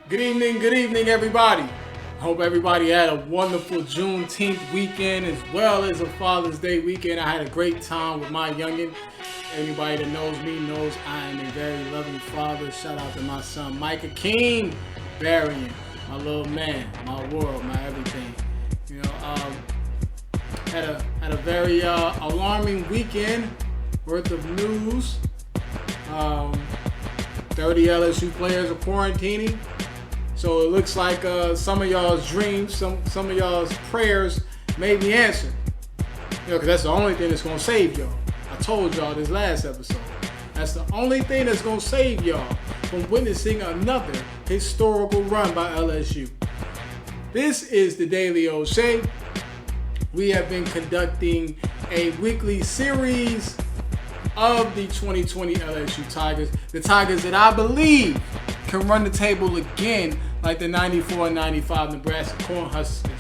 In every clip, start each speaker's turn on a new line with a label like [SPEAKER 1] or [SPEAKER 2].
[SPEAKER 1] Good evening, everybody. Hope everybody had a wonderful Juneteenth weekend as well as a Father's Day weekend. I had a great time with my youngin'. Anybody that knows me knows I am a very loving father. Shout out to my son, Micah King Varian, my little man, my world, my everything. Had a very alarming weekend worth of news. 30 LSU players are quarantining. So it looks like some of y'all's dreams, some of y'all's prayers may be answered. Because that's the only thing that's going to save y'all. I told y'all this last episode. That's the only thing that's going to save y'all from witnessing another historical run by LSU. This is the Daily O'Shea. We have been conducting a weekly series of the 2020 LSU Tigers. The Tigers that I believe can run the table again like the 94-95 Nebraska Cornhuskers.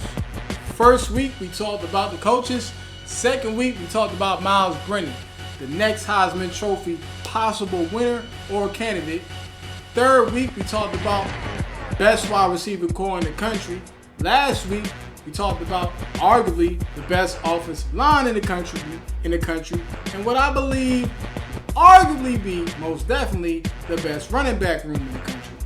[SPEAKER 1] First week, we talked about the coaches. Second week, we talked about Miles Brennan, the next Heisman Trophy possible winner or candidate. Third week, we talked about best wide receiver core in the country. Last week, we talked about arguably the best offensive line in the country, and what I believe arguably be most definitely the best running back room in the country.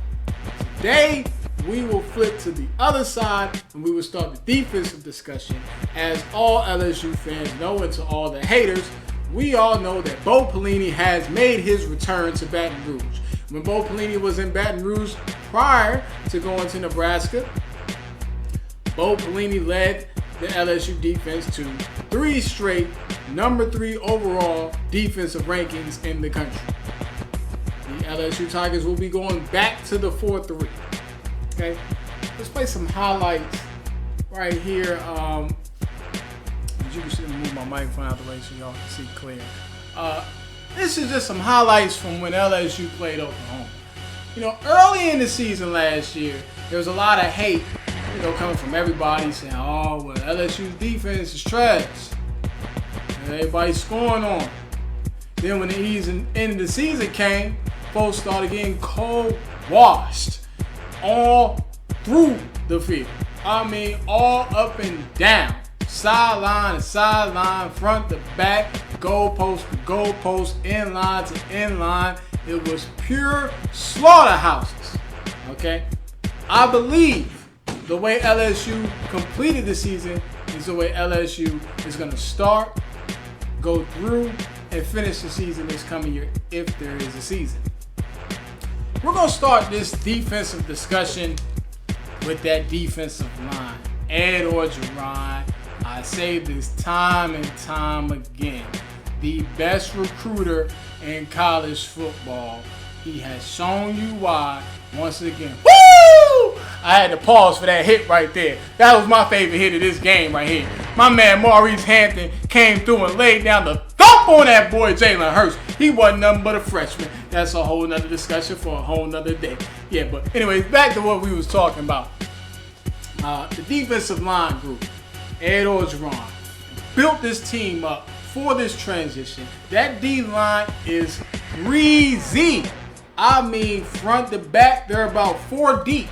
[SPEAKER 1] Today, we will flip to the other side and we will start the defensive discussion. As all LSU fans know, and to all the haters, we all know that Bo Pelini has made his return to Baton Rouge. When Bo Pelini was in Baton Rouge prior to going to Nebraska, Bo Pelini led the LSU defense to 3 straight number 3 overall defensive rankings in the country. The LSU Tigers will be going back to the 4-3. Okay, let's play some highlights right here. You can see me move my microphone out the way so y'all can see clear. This is just some highlights from when LSU played Oklahoma. Early in the season last year, there was a lot of hate, coming from everybody saying, "Oh, well, LSU's defense is trash." And everybody's scoring on them. Then when the end of the season came, folks started getting cold washed all through the field. I mean, all up and down. Sideline to sideline, front to back, goalpost to goalpost, inline to inline. It was pure slaughterhouses. Okay? I believe the way LSU completed the season is the way LSU is going to start, go through, and finish the season this coming year, if there is a season. We're going to start this defensive discussion with that defensive line. Ed Orgeron, I say this time and time again, the best recruiter in college football. He has shown you why once again. Woo! I had to pause for that hit right there. That was my favorite hit of this game right here. My man Maurice Hampton came through and laid down the thump on that boy Jalen Hurts. He wasn't nothing but a freshman. That's a whole nother discussion for a whole nother day. Yeah, but anyways, back to what we was talking about. The defensive line group, Ed Orgeron, built this team up for this transition. That D-line is greasy. I mean, front to back, they're about 4 deep.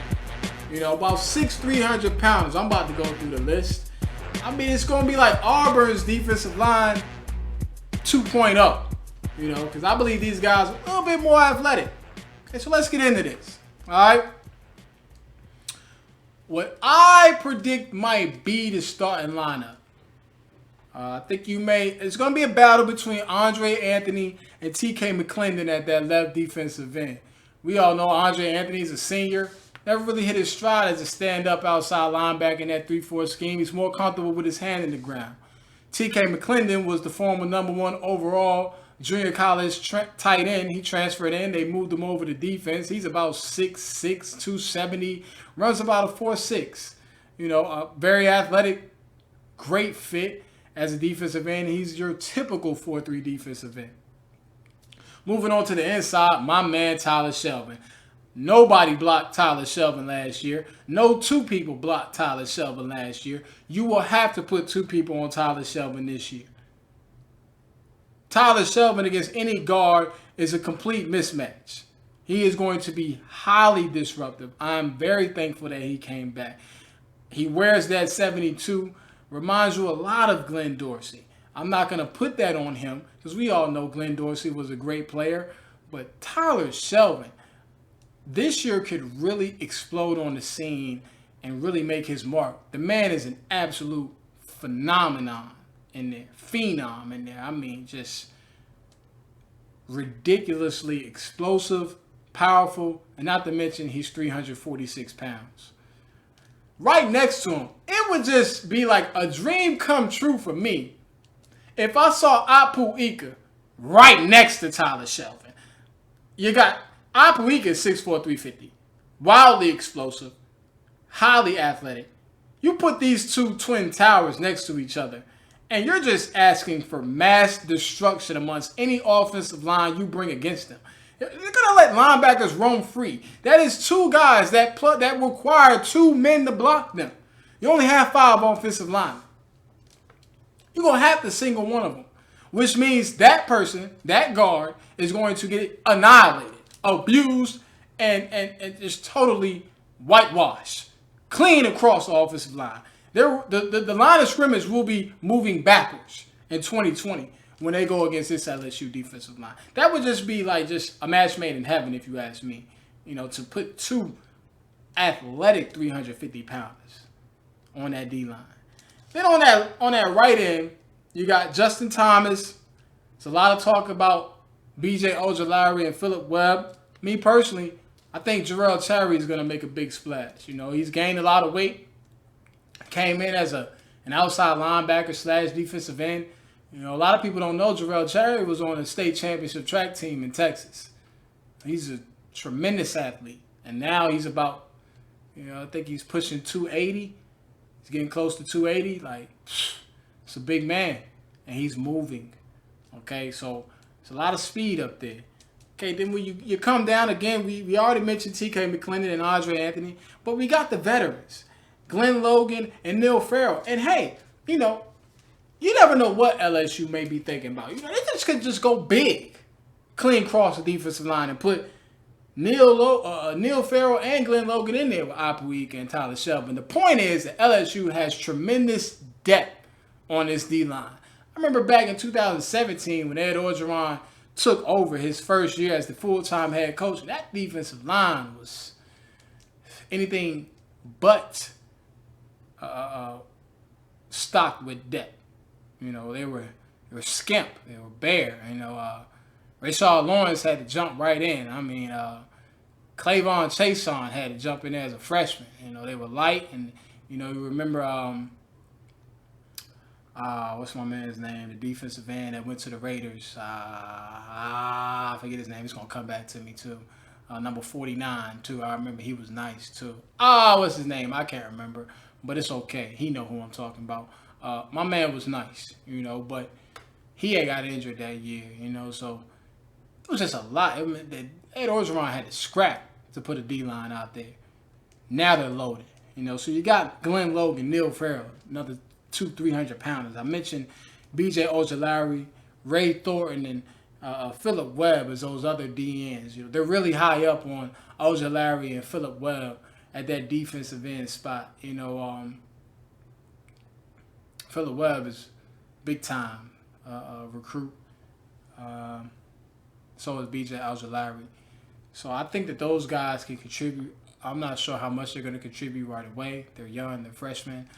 [SPEAKER 1] About 6'3", 300 pounds. I'm about to go through the list. I mean, it's going to be like Auburn's defensive line 2.0. Because I believe these guys are a little bit more athletic. Okay, so let's get into this. All right. What I predict might be the starting lineup. I think it's going to be a battle between Andre Anthony and TK McClendon at that left defensive end. We all know Andre Anthony's a senior. Never really hit his stride as a stand-up outside linebacker in that 3-4 scheme. He's more comfortable with his hand in the ground. TK McClendon was the former number 1 overall junior college tight end. He transferred in. They moved him over to defense. He's about 6'6", 270, runs about a 4.6. Very athletic, great fit as a defensive end. He's your typical 4-3 defensive end. Moving on to the inside, my man Tyler Shelvin. Nobody blocked Tyler Shelvin last year. No 2 people blocked Tyler Shelvin last year. You will have to put 2 people on Tyler Shelvin this year. Tyler Shelvin against any guard is a complete mismatch. He is going to be highly disruptive. I'm very thankful that he came back. He wears that 72. Reminds you a lot of Glenn Dorsey. I'm not going to put that on him because we all know Glenn Dorsey was a great player. But Tyler Shelvin, this year could really explode on the scene and really make his mark. The man is an absolute phenomenon in there. Phenom in there. I mean, just ridiculously explosive, powerful, and not to mention he's 346 pounds. Right next to him, it would just be like a dream come true for me if I saw Apu Ika right next to Tyler Shelvin. You got Apu Ika 6'4", 350, wildly explosive, highly athletic. You put these two twin towers next to each other, and you're just asking for mass destruction amongst any offensive line you bring against them. You're going to let linebackers roam free. That is two guys that require two men to block them. You only have 5 offensive linemen. You're going to have to single one of them, which means that person, that guard, is going to get annihilated, abused, and just totally whitewashed, clean across the offensive line. The line of scrimmage will be moving backwards in 2020 when they go against this LSU defensive line. That would just be like just a match made in heaven, if you ask me. You know, to put two athletic 350 pounders on that D-line. Then on that right end, you got Justin Thomas. There's a lot of talk about B.J. Ojolari and Phillip Webb. Me personally, I think Jarrell Cherry is going to make a big splash. You know, he's gained a lot of weight. Came in as an outside linebacker / defensive end. You know, a lot of people don't know Jarrell Cherry was on a state championship track team in Texas. He's a tremendous athlete. And now he's about, I think he's pushing 280. He's getting close to 280. Like, it's a big man. And he's moving. Okay, so it's a lot of speed up there. Okay, then when you come down again, we already mentioned T.K. McClendon and Andre Anthony. But we got the veterans. Glenn Logan and Neil Farrell. And hey, you never know what LSU may be thinking about. They just could just go big, clean cross the defensive line and put Neil Farrell and Glenn Logan in there with Apu Ika and Tyler Shelvin. The point is that LSU has tremendous depth on this D-line. I remember back in 2017 when Ed Orgeron took over his first year as the full-time head coach. That defensive line was anything but stocked with depth. They were skimp. They were bare. Rashard Lawrence had to jump right in. Clavon Chason had to jump in there as a freshman. They were light, and you remember what's my man's name? The defensive end that went to the Raiders. I forget his name. It's gonna come back to me too. Number 49 too. I remember he was nice too. What's his name? I can't remember, but it's okay. He know who I'm talking about. My man was nice, but he had got injured that year, so it was just a lot. Ed Orgeron had to scrap to put a D-line out there. Now they're loaded, so you got Glenn Logan, Neil Farrell, another 200-300 pounders. I mentioned B.J. Ojolari, Ray Thornton, and Phillip Webb as those other DNs. They're really high up on Ojolari and Phillip Webb at that defensive end spot. Phillip Webb is big time recruit. So is B.J. Ojolari. So I think that those guys can contribute. I'm not sure how much they're going to contribute right away. They're young, they're freshmen.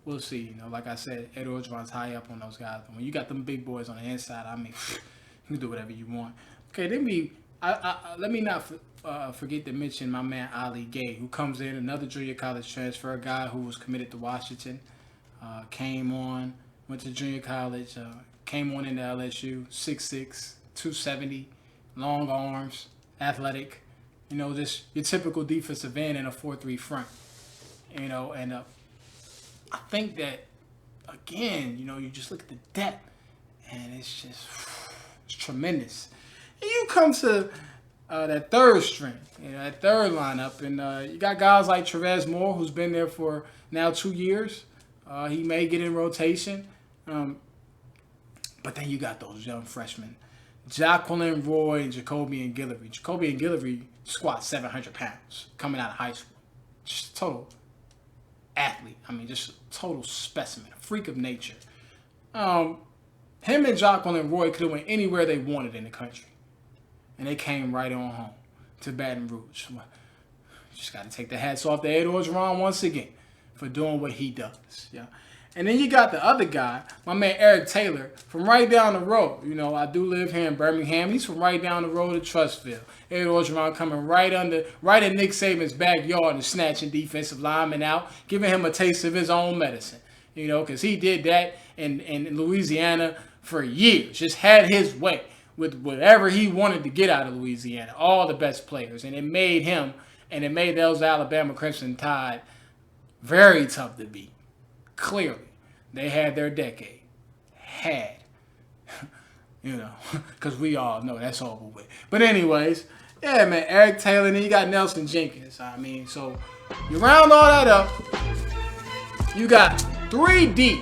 [SPEAKER 1] We'll see. Like I said, Ed Orgeron's high up on those guys. When you got them big boys on the inside, you can do whatever you want. Okay, then let me not forget to mention my man Ali Gay, who comes in, another junior college transfer, a guy who was committed to Washington. Came on, went to junior college, came on into LSU, 6'6", 270, long arms, athletic, just your typical defensive end in a 4-3 front, and I think that, again, you just look at the depth, and it's tremendous. And you come to that third string, that third lineup, and you got guys like Trevez Moore, who's been there for now 2 years. He may get in rotation. But then you got those young freshmen. Jacqueline Roy and Jacoby and Guillory. Jacoby and Guillory squat 700 pounds coming out of high school. Just total athlete. I mean, just a total specimen, a freak of nature. Him and Jacqueline Roy could have went anywhere they wanted in the country. And they came right on home to Baton Rouge. Just got to take the hats off to Ed Orgeron once again for doing what he does. Yeah. And then you got the other guy, my man Eric Taylor, from right down the road. You know, I do live here in Birmingham. He's from right down the road to Trustville. Ed Orgeron coming right in Nick Saban's backyard and snatching defensive linemen out, giving him a taste of his own medicine. You know, because he did that in Louisiana for years. Just had his way with whatever he wanted to get out of Louisiana. All the best players. And it made him, and it made those Alabama Crimson Tide very tough to beat. Clearly, they had their decade. You know, because we all know that's over with. But anyways, yeah, man, Eric Taylor, and then you got Nelson Jenkins. I mean, so you round all that up, you got 3 deep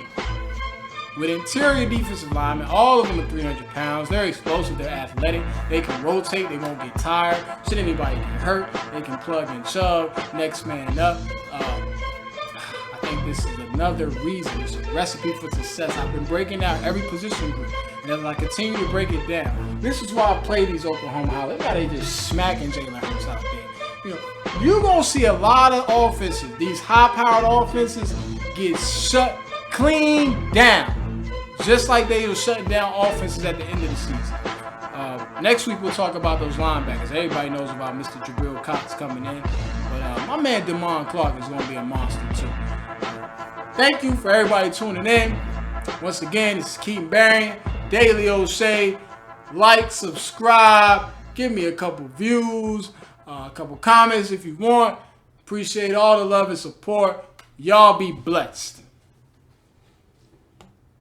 [SPEAKER 1] with interior defensive linemen. All of them are 300 pounds. They're explosive. They're athletic. They can rotate. They won't get tired. Should anybody get hurt, they can plug and shove. Next man up. I think this is another reason. It's a recipe for success. I've been breaking down every position group, and as I continue to break it down, this is why I play these Oklahoma Highlights. Look how they just smacking Jalen Hurts out there. You know, you're gonna see a lot of offenses. These high-powered offenses get shut clean down, just like they were shutting down offenses at the end of the season. Next week we'll talk about those linebackers. Everybody knows about Mr. Jabril Cox coming in, but my man Damon Clark is going to be a monster too. Thank you for everybody tuning in. Once again, this is Keaton Barry, Daily O'Shea. Like, subscribe, give me a couple views, a couple comments if you want. Appreciate all the love and support. Y'all be blessed.